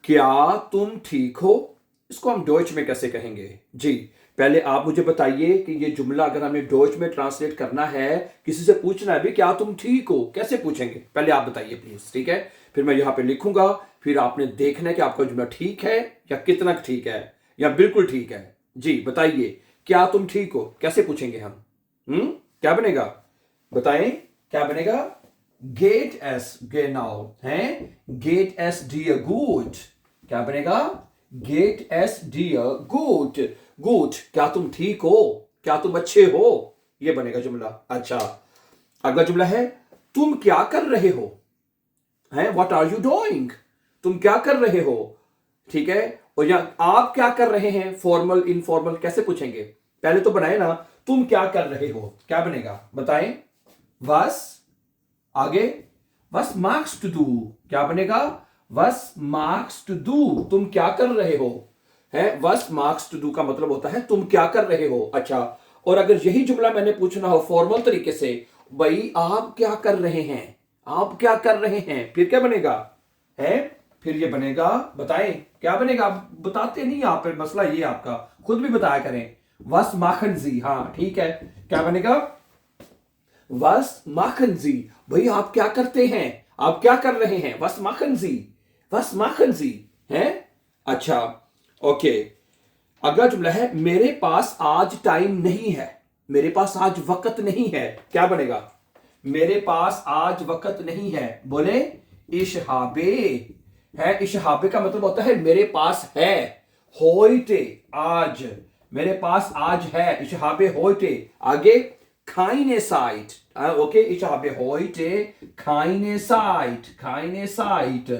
क्या तुम ठीक हो? इसको हम डॉइच में कैसे कहेंगे जी? पहले आप मुझे बताइए कि ये जुमला अगर हमें डॉइच में ट्रांसलेट करना है, किसी से पूछना है भी क्या तुम ठीक हो, कैसे पूछेंगे? पहले आप बताइए प्लीज, ठीक है? फिर मैं यहां पे लिखूंगा, फिर आपने देखना है कि आपका जुमला ठीक है या कितना ठीक है या बिल्कुल ठीक है। जी बताइए, क्या तुम ठीक हो कैसे पूछेंगे हम? क्या बनेगा? बताएं, क्या बनेगा? गेट एस genau है, गेट एस डियर गुड। क्या बनेगा? गेट एस डियर गुड। गुड, क्या तुम ठीक हो, क्या तुम अच्छे हो, ये बनेगा जुमला। अच्छा, अगला जुमला है तुम क्या कर रहे हो, है व्हाट आर यू डूइंग, तुम क्या कर रहे हो, ठीक है? और या आप क्या कर रहे हैं, फॉर्मल इनफॉर्मल कैसे पूछेंगे? पहले तो बनाए ना, तुम क्या कर रहे हो, क्या बनेगा बताएं? was, आगे was magst du, क्या बनेगा? was magst du, तुम क्या कर रहे हो, है was magst du का मतलब होता है तुम क्या कर रहे हो। अच्छा, और अगर यही जुमला मैंने पूछना हो फॉर्मल तरीके से, भाई आप क्या कर रहे हैं, आप क्या कर रहे हैं, फिर क्या बनेगा? है फिर ये बनेगा, बताएं क्या बनेगा? आप बताते नहीं, यहाँ पे मसला ये आपका, खुद भी बताया करें। वस माखन जी, हाँ ठीक है, क्या बनेगा? वस माखन जी, भाई आप क्या करते हैं, आप क्या कर रहे हैं, वस माखन जी, वस माखन जी है। अच्छा ओके, अगला जुमला है मेरे पास आज टाइम नहीं है, मेरे पास आज वक्त नहीं है, क्या बनेगा? मेरे पास आज वक्त नहीं है, बोले इशहाबे, है इशहाबे का मतलब होता है मेरे पास है, होइटे आज, मेरे पास आज है, इशहाबे होइटे। आगे खाइने साइट, ओके इशहाबे होइटे खाइने साइट, खाइने साइट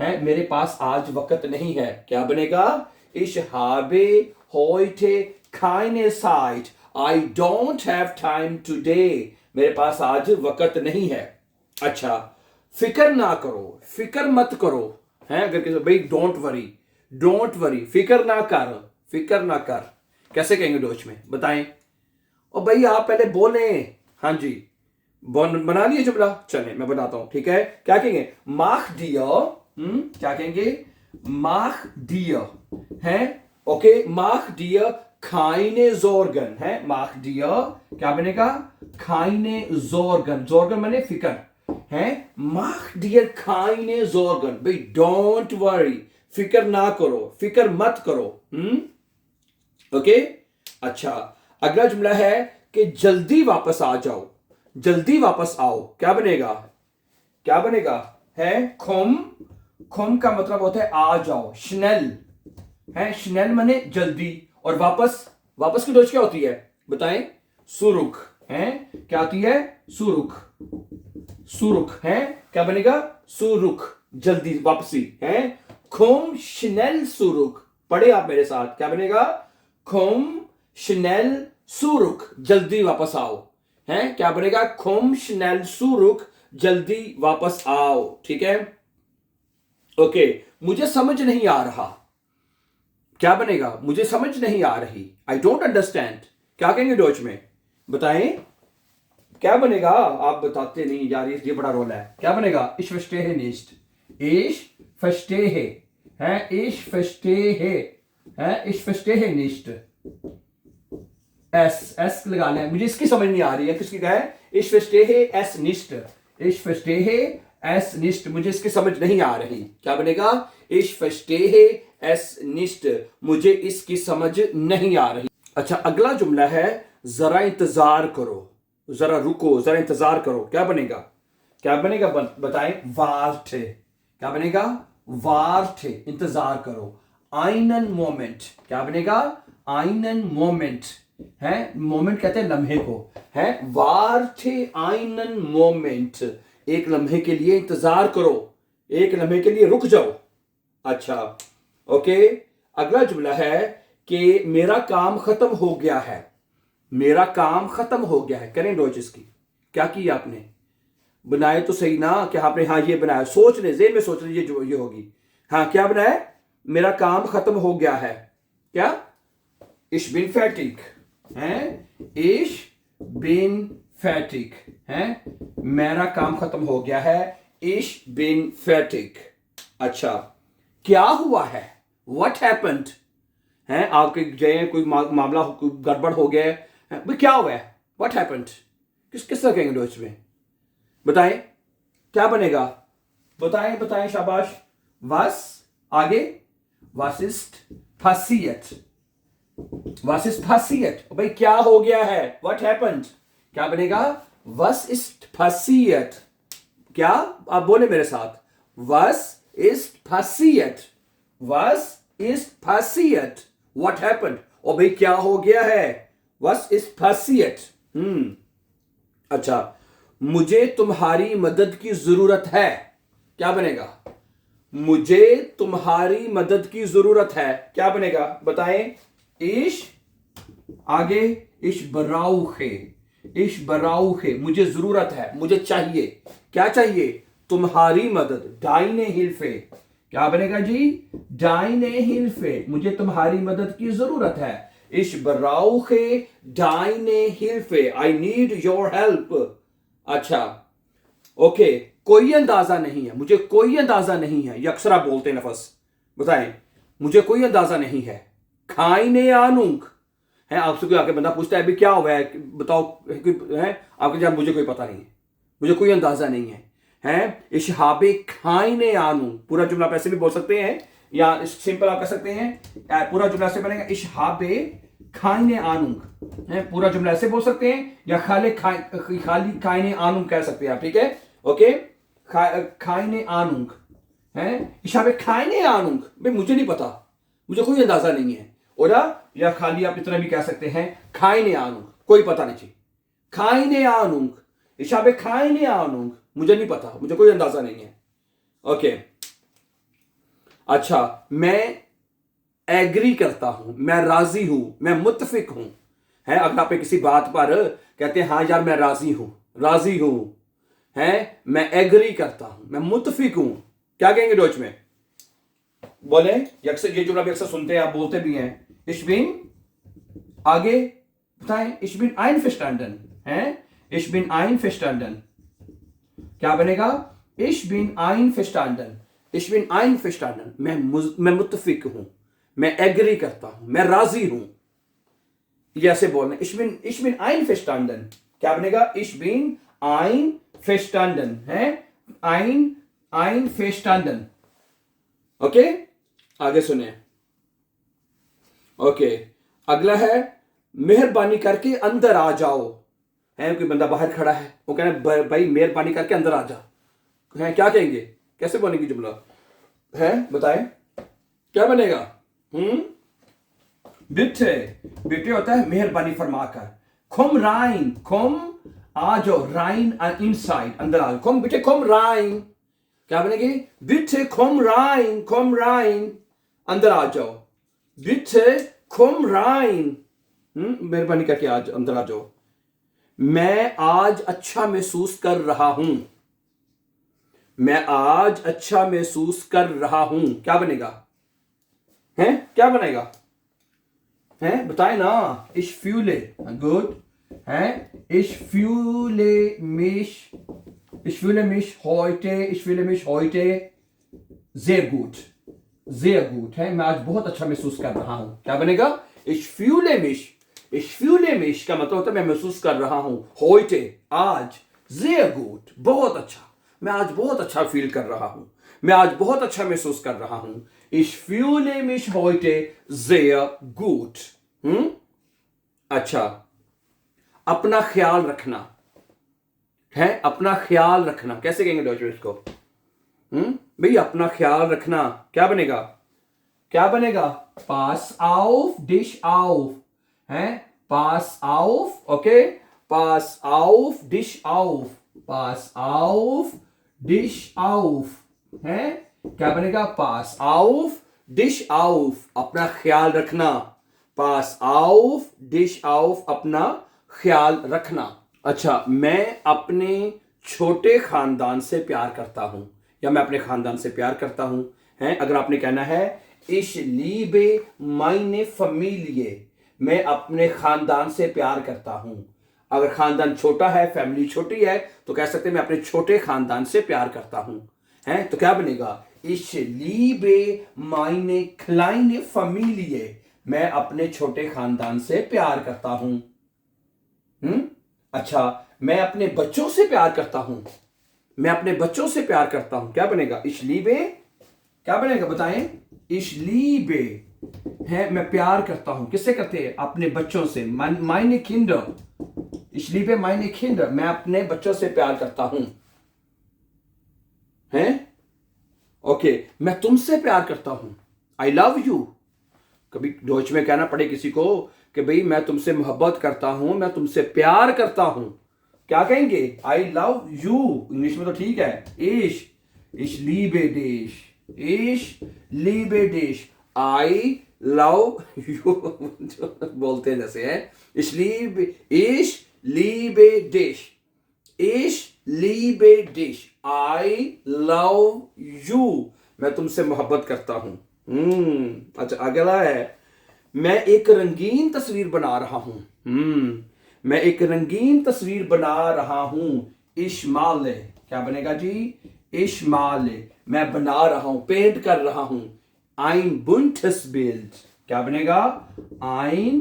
है, मेरे पास आज वक्त नहीं है, क्या बनेगा? इशहाबे होइटे खाइने साइट, I don't have time today, मेरे पास आज वक्त नहीं है। अच्छा, फिक्र ना करो, फिक्र मत करो, है अगर किसी भाई डोंट वरी, डोंट वरी, फिक्र ना कर, फिक्र ना कर, कैसे कहेंगे डोच में बताएं? और भाई आप पहले बोले, हाँ जी बना लिए जुमला, चले मैं बनाता हूं, ठीक है? क्या कहेंगे? माख डियर, क्या कहेंगे? माख डियर है, ओके माख डियर खाइने जोरगन है, माख डियर क्या बनेगा? खाइने जोरगन, जोरगन माने फिक्र है, माख डियर खाइने जोरगन, भाई डोंट वरी, फिक्र ना करो, फिक्र मत करो। ओके अच्छा, अगला जुमला है कि जल्दी वापस आ जाओ, जल्दी वापस आओ, क्या बनेगा? क्या बनेगा? है खुम, खुम का मतलब होता है आ जाओ, स्नेल है, स्नेल माने जल्दी, और वापस, वापस की डोज क्या होती है बताएं? सुरुख है, क्या आती है? सुरुख, सुरुख है, क्या बनेगा? सुरुख, जल्दी वापसी है। खुम स्नेल सुरुख, पढ़े आप मेरे साथ, क्या बनेगा? खुम स्नेल सुरुख, जल्दी वापस आओ, है क्या बनेगा? खुम स्नेल सुरुख, जल्दी वापस आओ, ठीक है? ओके, मुझे समझ नहीं आ रहा, क्या बनेगा? मुझे समझ नहीं आ रही, आई डोंट अंडरस्टैंड, क्या कहेंगे डोच में बताएं? क्या बनेगा? आप बताते नहीं यार, ये बड़ा रोल है, क्या बनेगा? इश फस्टे है निस्ट, इश फस्टे है, इश फस्टे है, इश फस्टे है निस्ट, एस एस लगा लें, मुझे इसकी समझ नहीं आ रही है, किसकी है? इश फस्टे है एस निस्ट, इश फस्टे है एस निस्ट, मुझे इसकी समझ नहीं आ रही, क्या बनेगा? इश फस्टे है एस निस्ट, मुझे इसकी समझ नहीं आ रही। अच्छा, अगला जुमला है जरा इंतजार करो, जरा रुको, जरा इंतजार करो, क्या बनेगा? क्या बनेगा बताएं? वार्टे, क्या बनेगा? वार्टे, इंतजार करो। आइनन मोमेंट, क्या बनेगा? आइनन मोमेंट है, मोमेंट कहते हैं लम्हे को, है वार्टे आइनन मोमेंट, एक लम्हे के लिए इंतजार करो, एक लम्हे के लिए रुक जाओ। अच्छा ओके, अगला जुमला है कि मेरा काम खत्म हो गया है, मेरा काम खत्म हो गया है, करें डोच इसकी, क्या किया आपने? बनाए तो सही ना, क्या आपने? हाँ ये बनाया, सोच ले, जेन में सोच ले, ये जो ये होगी, हाँ क्या बनाया? मेरा काम खत्म हो गया है, क्या? इश बिन फैटिक है, इश बिन फैटिक है, मेरा काम खत्म हो गया है, इश बिन फैटिक। अच्छा, क्या हुआ है, व्हाट हैपेंड है, आपके जो कोई मामला कोई गड़बड़ हो गया है, भाई क्या हुआ है, व्हाट हैपेंड, किस तरह कहेंगे डॉच में, बताएं क्या बनेगा, बताएं बताएं, शाबाश। was आगे, was ist passiert, was ist passiert, भाई क्या हो गया है, what happened, क्या बनेगा, was ist passiert, क्या, आप बोले मेरे साथ, was ist passiert, was ist passiert, what happened, और भाई क्या हो गया है, was ist passiert। अच्छा, मुझे तुम्हारी मदद की जरूरत है, क्या बनेगा, मुझे तुम्हारी मदद की जरूरत है, क्या बनेगा, बताएं। इश आगे, इश बराउखे, मुझे जरूरत है, मुझे चाहिए, क्या चाहिए, तुम्हारी मदद, डाइने हिल्फे, क्या बनेगा जी, डाइने हिल्फे, मुझे तुम्हारी मदद की जरूरत है। इश बराउखे डाइने हिल्फे, आई नीड योर हेल्प। अच्छा ओके, कोई अंदाजा नहीं है, मुझे कोई अंदाजा नहीं है, ये अक्सर आप बोलते हैं नफस, बताएं मुझे कोई अंदाजा नहीं है। खाइने आनुंग है, आपसे कोई आके बंदा पूछता है अभी क्या हुआ है, बताओ है, आपके जवाब मुझे कोई पता नहीं है, मुझे कोई अंदाजा नहीं है, हैं। इशहाबे खाइने आनुंग, पूरा जुमला आप ऐसे भी बोल सकते हैं, या सिंपल आप कह सकते हैं, पूरा जुमला ऐसे बनेगा, इशहाबे खाइने आनुंग है, पूरा जुमला ऐसे बोल सकते हैं, या खाली खाइने आनुंग कह सकते हैं आप, ठीक है, ओके। खाइने आनुंग है, इशाबे खाइने आनुंग, भाई मुझे नहीं पता, मुझे कोई अंदाजा नहीं है, और या खाली आप इतना भी कह सकते हैं, खाइने आनुंग, कोई पता नहीं, खाइने आनुंग, इशाबे खाइने आनुंग, मुझे नहीं पता, मुझे कोई अंदाजा नहीं है, ओके। अच्छा, मैं एग्री करता हूं, मैं राजी हूं, मैं मुत्तफिक हूं, है, अगर आप किसी बात पर कहते हैं हाँ यार मैं राजी हूं है, मैं एग्री करता हूं, मैं मुत्तफिक हूं, क्या कहेंगे डॉच में, बोले, ये जुमला भी अक्सर सुनते हैं, आप बोलते भी हैं। Ich bin आगे बताएं, ich bin einverstanden है, ich bin einverstanden, क्या बनेगा, ich bin einverstanden, ich bin einverstanden, मैं मुत्तफिक हूं, मैं एग्री करता हूं, मैं राजी हूं, ये ऐसे बोलना, ich bin einverstanden, क्या बनेगा, ich bin einverstanden है, einverstanden, ओके। आगे सुने, ओके। अगला है, मेहरबानी करके अंदर आ जाओ, है, कोई बंदा बाहर खड़ा है, वो कह रहा है भाई मेहरबानी करके अंदर आ जा, है, क्या कहेंगे, कैसे बनेगी जुमला, है, बताएं क्या बनेगा, बिट्टे, बिट्टे होता है मेहरबानी फरमाकर, खुम राइन, खुम आ जाओ, राइन इनसाइड, अंदर आ जाओ, खुम बिट्टे खुम राइन, क्या बनेगी, बिट्टे खुम राइन, अंदर आ जाओ, बिट्टे खुम राइन, मेहरबानी करके आज अंदर आ जाओ, मैं आज अच्छा महसूस कर रहा हूं, मैं आज अच्छा महसूस कर रहा हूं, क्या बनेगा, है, क्या बनेगा, है, बताए ना, ich fühle, गुड है, ich fühle mich heute sehr gut है, मैं आज बहुत अच्छा महसूस कर रहा हूं, क्या बनेगा, ich fühle mich का मतलब होता है मैं महसूस कर रहा हूं, heute आज, sehr gut बहुत अच्छा, मैं आज बहुत अच्छा फील कर रहा हूं, मैं आज बहुत अच्छा महसूस कर रहा हूं, ich fühle mich heute sehr gut। अच्छा, अपना ख्याल रखना है, अपना ख्याल रखना कैसे कहेंगे डॉच में इसको, भाई अपना ख्याल रखना, क्या बनेगा, पास auf dich auf है, पास auf, ओके, पास auf dich auf है, क्या बनेगा, पास auf dich auf, अपना ख्याल रखना, पास auf dich auf, अपना ख्याल रखना। अच्छा, मैं अपने छोटे खानदान से प्यार करता हूं, या मैं अपने खानदान से प्यार करता हूं, है, अगर आपने कहना है ich liebe meine Familie, मैं अपने खानदान से प्यार करता हूं, अगर खानदान छोटा है, फैमिली छोटी है, तो कह सकते हैं मैं अपने छोटे खानदान से प्यार करता हूं, है, तो क्या बनेगा, Ich liebe meine kleine Familie. मैं अपने छोटे खानदान से प्यार करता हूं। अच्छा, मैं अपने बच्चों से प्यार करता हूं। मैं अपने बच्चों से प्यार करता हूं। क्या बनेगा? Ich liebe, क्या बनेगा बताएं? Ich liebe है मैं प्यार करता हूं। किससे करते हैं? अपने बच्चों से। meine Kinder, ich liebe meine Kinder, मैं अपने बच्चों से प्यार करता हूं। हैं? ओके, मैं तुमसे प्यार करता हूं। I love you। कभी डोच में कहना पड़े किसी को कि भाई मैं तुमसे मोहब्बत करता हूं, मैं तुमसे प्यार करता हूं, क्या कहेंगे? I love you। इंग्लिश में तो ठीक है। ich liebe dich, ich liebe dich, I love you बोलते हैं जैसे हैं। ich liebe dich, ich liebe dich, I love you, मैं तुमसे मोहब्बत करता हूं। अच्छा, अगला है मैं एक रंगीन तस्वीर बना रहा हूं। मैं एक रंगीन तस्वीर बना रहा हूं। इश्माले, क्या बनेगा जी? इश्माले, मैं बना रहा हूं, पेंट कर रहा हूं। ein buntes Bild, क्या बनेगा? ein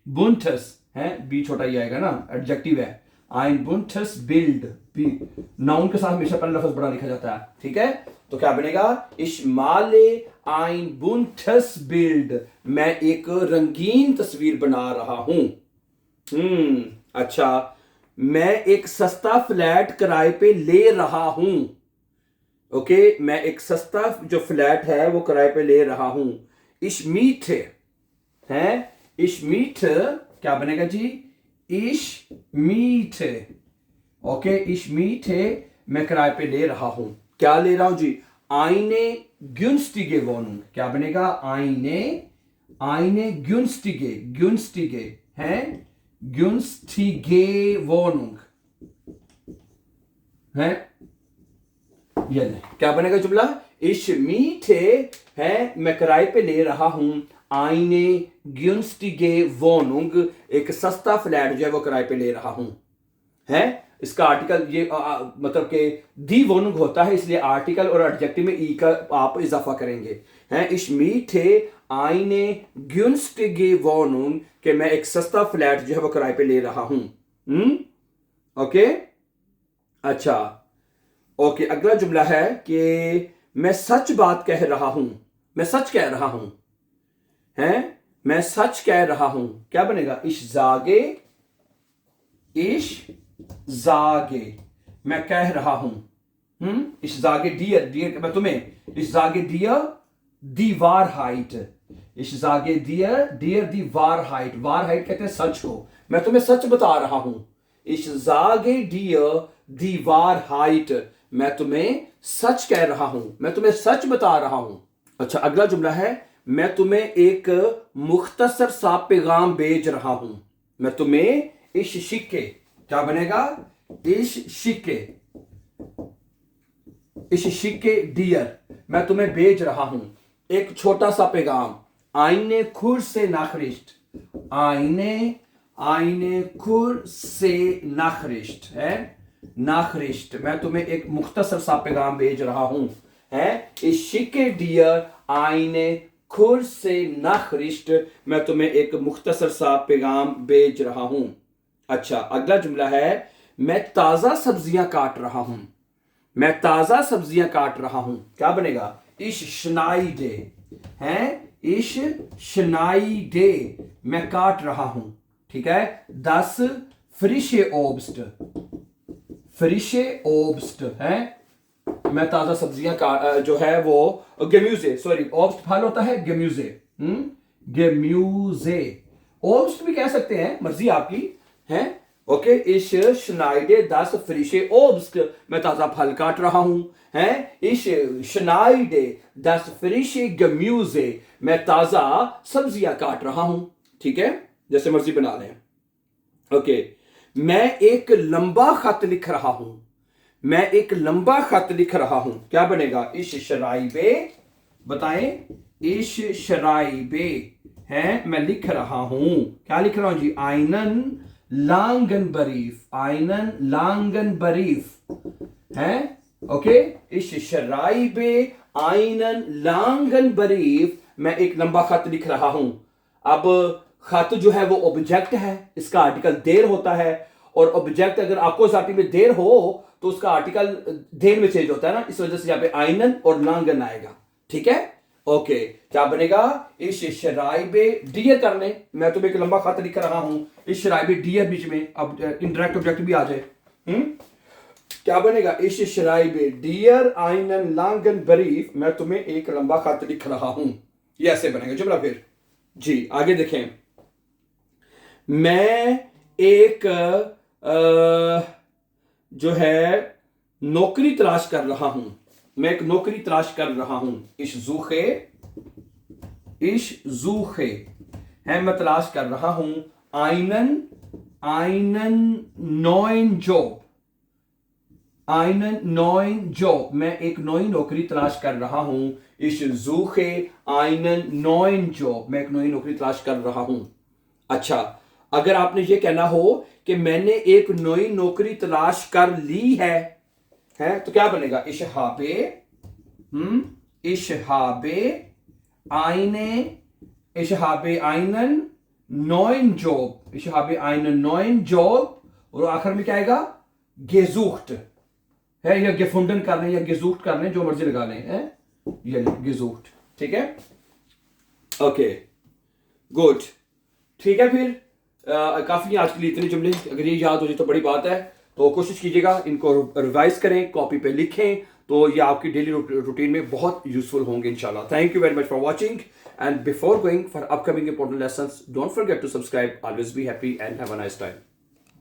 buntes है, बी छोटा ही आएगा ना, एडजेक्टिव है। ein buntes Bild, नाउन के साथ हमेशा पहला लफ्ज बड़ा लिखा जाता है, ठीक है? तो क्या बनेगा? Ich male ein buntes Bild, मैं एक रंगीन तस्वीर बना रहा हूं। अच्छा, मैं एक सस्ता फ्लैट किराए पे ले रहा हूं। ओके, मैं एक सस्ता जो फ्लैट है वो किराए पे ले रहा हूं। Ich miete है, ich miete, क्या बनेगा जी? Ich miete, okay, ich miete, मैं किराए पे ले रहा हूं। क्या ले रहा हूं जी? eine günstige Wohnung, क्या बनेगा? eine günstige है, günstige Wohnung है, ये नहीं, क्या बनेगा जुमला? Ich miete है, मैं किराए पे ले रहा हूं। eine günstige Wohnung, एक सस्ता फ्लैट जो है वो किराए पे ले रहा हूं। है, इसका आर्टिकल ये मतलब कि दी वोनुंग होता है, इसलिए आर्टिकल और एडजेक्टिव में ई का आप इजाफा करेंगे। हैं, ich miete eine günstige Wohnung, कि मैं एक सस्ता फ्लैट जो है वो किराए पे ले रहा हूं। ओके, अच्छा, ओके, अगला जुमला है कि मैं सच बात कह रहा हूं। मैं सच कह रहा हूं। हैं, मैं सच कह रहा हूं, क्या बनेगा? ich sage, मैं कह रहा हूं। ich sage dir, मैं तुम्हें, ich sage dir die Wahrheit, ich sage dir die Wahrheit, Wahrheit कहते हैं सच को, मैं तुम्हें सच बता रहा हूं। ich sage dir die Wahrheit, मैं तुम्हें सच कह रहा हूं, मैं तुम्हें सच बता रहा हूं। अच्छा, अगला जुमला है मैं तुम्हें एक मुख्तसर सा पैगाम भेज रहा हूं। मैं तुम्हें इश शिके, क्या बनेगा? इश शिके डियर, मैं तुम्हें भेज रहा हूं एक छोटा सा पैगाम। eine kurze Nachricht, eine kurze Nachricht है, Nachricht, मैं तुम्हें एक मुख्तसर सा पैगाम भेज रहा हूं। है, ich schicke dir eine kurze Nachricht, मैं तुम्हें एक मुख्तसर सा पैगाम भेज रहा हूं। अच्छा, अगला जुमला है मैं ताजा सब्जियां काट रहा हूं। मैं ताजा सब्जियां काट रहा हूं, क्या बनेगा? ich schneide है, ich schneide, मैं काट रहा हूं, ठीक है? das frische Obst है, मैं ताजा सब्जियां का जो है वो गेम्यूजे, सॉरी, ओब्स्ट फल होता है, गेम्यूजे, गेम्यूजे, ओब्स्ट भी कह सकते हैं, मर्जी आपकी है। Okay, ich schneide das frische Obst, मैं ताजा फल काट रहा हूं। है, ich schneide das frische Gemüse, मैं ताजा सब्जियां काट रहा हूं, ठीक है? जैसे मर्जी बना लें। ओके, मैं एक लंबा खत लिख रहा हूं। मैं एक लंबा खत लिख रहा हूं, क्या बनेगा? ich schreibe, बताएं, ich schreibe है, मैं लिख रहा हूं, क्या लिख रहा हूं जी? einen langen Brief है, ओके, इश शराइबे आइनन लांगन बरीफ, मैं एक लंबा खत लिख रहा हूं। अब खत जो है वो ऑब्जेक्ट है, इसका आर्टिकल देर होता है, और ऑब्जेक्ट अगर अपोजिट में देर हो तो उसका आर्टिकल देर में चेंज होता है ना, इस वजह से यहाँ पे आइनन और लांगन आएगा। ठीक है, ओके, क्या बनेगा? इश शराइबे डियर करने, मैं तुम्हें एक लंबा खत लिख रहा हूं, इश शराइबे डियर बीच में, अब इंडायरेक्ट ऑब्जेक्ट भी आ जाए। क्या बनेगा? इश शराइबे डियर आइनन लांगन बरीफ, मैं तुम्हें एक लंबा खत लिख रहा हूं, ये ऐसे बनेगा जुमला। फिर जी आगे देखें, मैं एक जो है नौकरी तलाश कर रहा हूं, मैं एक नौकरी तलाश कर रहा हूं। इश जूखे है, मैं तलाश कर रहा हूं। आइनन नॉइन जॉब, आइनन नॉइन जॉब, मैं एक नई नौकरी तलाश कर रहा हूं। इश जूखे आइनन नॉइन जॉब, मैं एक नई नौकरी तलाश कर रहा हूं। अच्छा, अगर आपने ये कहना हो कि मैंने एक नई नौकरी तलाश कर ली है तो क्या बनेगा? इशहाबे आइनन नॉइन जॉब, इशहाबे आइनन नॉइन जॉब, और आखिर में क्या आएगा? गेजूख्ट है, या गेफुंडन करने या गेजूख्ट करने, जो मर्जी लगा लें, है ये गेजूख्ट। ठीक है, ओके, गुड, ठीक है। फिर काफी आज के लिए इतने जुमले, अगर ये याद हो जाए तो बड़ी बात है। तो कोशिश कीजिएगा इनको रिवाइज करें, कॉपी पे लिखें, तो ये आपकी डेली रूटीन में बहुत यूजफुल होंगे इंशाल्लाह। Thank you very much for watching, and before going for upcoming important lessons, don't forget to subscribe. Always be happy and have a nice time.